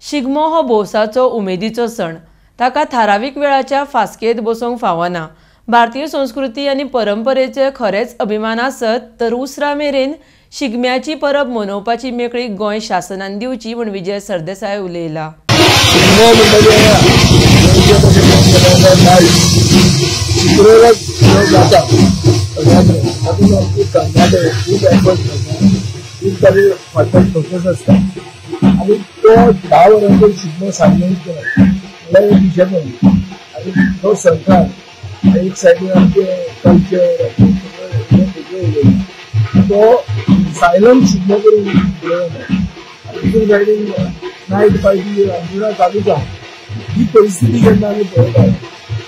शिगमो हो भौसाचो उमेदीचो सण। ताका थारावीक वेळाच्या फासकेत बसोंक फावना। भारतीय संस्कृती आनी परंपरेचे खरेच अभिमान आसत तर उसरा मेरेन शिगम्याची परब मनोवपाची मेकळी गोंय शासनान दिवची म्हण विजय सरदेसाय उलयला। आणि तो 10 वर्षांचा शिगमो सार्वजनिक आणि तो सरकार एक साइडीन आमचे कल्चर तो सायलंट शिगमो करून दुसरे साइडीन नायट पार्टी रांदुणा चालूच आहा। ही परिस्थिती जेन्ना आमी पळयता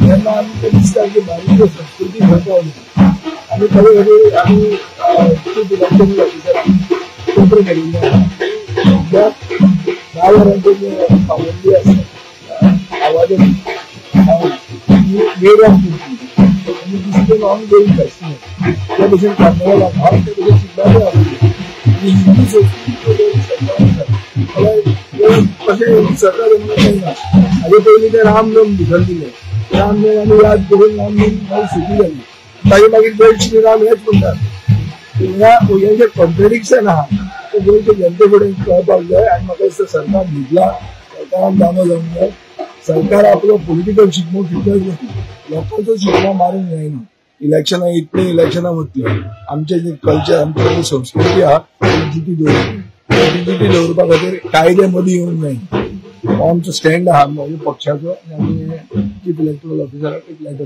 तेन्ना आमकां दिसता की भारतीय संस्कृती खंय पावली आनी खरे खरे आमी चीफ इलेक्शन ऑफिसरांक पत्र बरयल्लें आहा। 10 वर्षांचे पाबंदी आसा आवाजाची वेग of discipline on going festival त्या भशेन कार्निवलाक हांव ते भशेन शिगम्याक आनी हिंदू कशें सरकार ना हाजे पयलीं ते रामनम भितर दिले। रामनम आमी याद करून रामनम सुटी जाली ताजे मागीर जय श्री राम हेच म्हणटात। हे जे कॉन्ट्रेडिक्शन आहा ते गोंयच्या जनते कडेन कळपाक जाय आनी म्हाका दिसता सरकार न्हिदला, सरकारान जागो जावंक जाय। सरकार आपलो पॉलिटिकल शिगमो खेळटलो लोकांचो शिगमो मारूंक जायना। इलेक्शनां इतले इलेक्शनां वतले आमचे जे कल्चर आमची संस्कृती आहा ती डिजिटी दवरपा खातीर कायदे मदीं येवंक जायना। हो आमचो स्टँड आहा म्हज्या पक्षाचो आनी आमी चीफ इलेक्टोरल ऑफिसराक एक लेटर